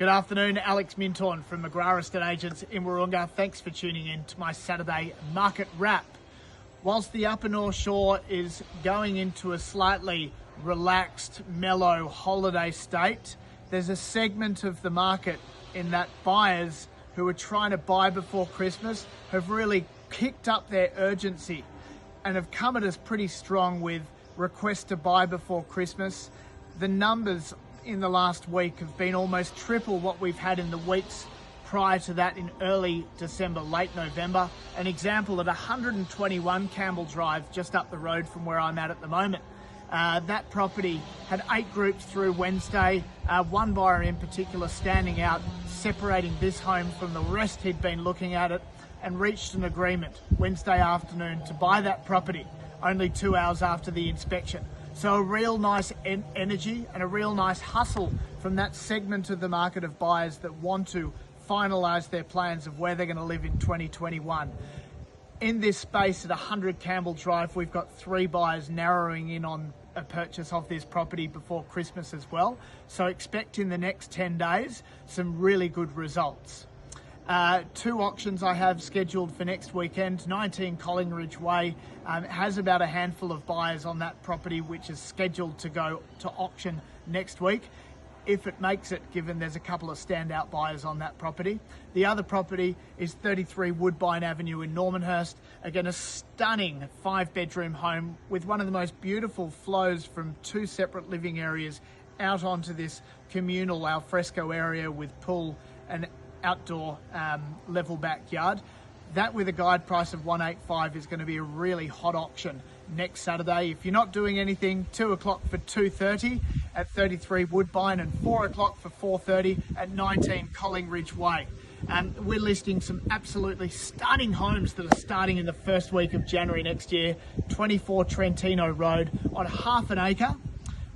Good afternoon, Alex Mintorn from McGrath Estate Agents in Wahroonga. Thanks for tuning in to my Saturday market wrap. Whilst the Upper North Shore is going into a slightly relaxed, mellow holiday state, there's a segment of the market in that buyers who are trying to buy before Christmas have really kicked up their urgency and have come at us pretty strong with requests to buy before Christmas. The numbers in the last week have been almost triple what we've had in the weeks prior to that in early December, late November. An example at 121 Campbell Drive, just up the road from where I'm at the moment. That property had 8 groups through Wednesday, one buyer in particular standing out, separating this home from the rest who'd been looking at it, and reached an agreement Wednesday afternoon to buy that property only 2 hours after the inspection. So a real nice energy and a real nice hustle from that segment of the market of buyers that want to finalise their plans of where they're going to live in 2021. In this space at 100 Campbell Drive, we've got 3 buyers narrowing in on a purchase of this property before Christmas as well. So expect in the next 10 days some really good results. 2 auctions I have scheduled for next weekend. 19 Collingridge Way has about a handful of buyers on that property, which is scheduled to go to auction next week, if it makes it, given there's a couple of standout buyers on that property. The other property is 33 Woodbine Avenue in Normanhurst. Again, a stunning 5-bedroom home with one of the most beautiful flows from 2 separate living areas out onto this communal alfresco area with pool and outdoor level backyard. That with a guide price of 185 is going to be a really hot auction next Saturday. If you're not doing anything, 2 o'clock for 2:30 at 33 Woodbine and 4 o'clock for 4:30 at 19 Collingridge Way. We're listing some absolutely stunning homes that are starting in the first week of January next year. 24 Trentino Road on half an acre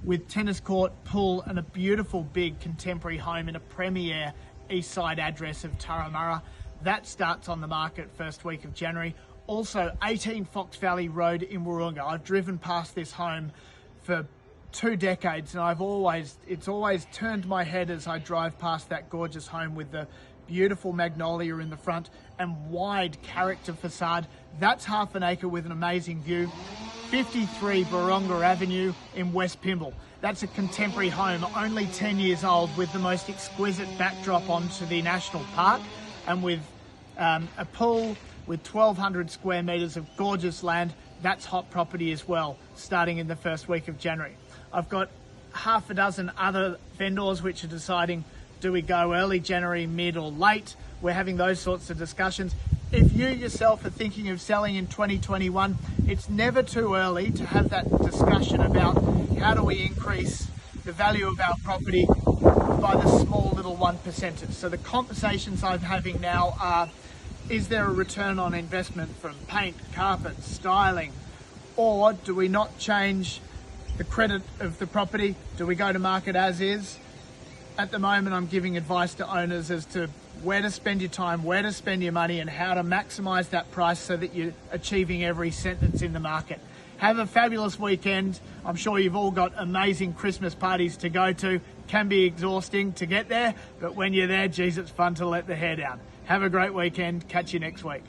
with tennis court, pool and a beautiful big contemporary home in a premier east side address of Turramurra. That starts on the market first week of January. Also 18 Fox Valley Road in Wahroonga. I've driven past this home for 2 decades and it's always turned my head as I drive past that gorgeous home with the beautiful magnolia in the front and wide character facade. That's half an acre with an amazing view. 53 Baronga Avenue in West Pymble. That's a contemporary home, only 10 years old, with the most exquisite backdrop onto the National Park and with a pool with 1,200 square metres of gorgeous land. That's hot property as well, starting in the first week of January. I've got half a dozen other vendors which are deciding, do we go early January, mid or late? We're having those sorts of discussions. If you yourself are thinking of selling in 2021, it's never too early to have that discussion about how do we increase the value of our property by the small little 1%ers. So the conversations I'm having now are, is there a return on investment from paint, carpet, styling, or do we not change the credit of the property? Do we go to market as is? At the moment, I'm giving advice to owners as to where to spend your time, where to spend your money, and how to maximise that price so that you're achieving every cent that's in the market. Have a fabulous weekend. I'm sure you've all got amazing Christmas parties to go to. Can be exhausting to get there, but when you're there, geez, it's fun to let the hair down. Have a great weekend. Catch you next week.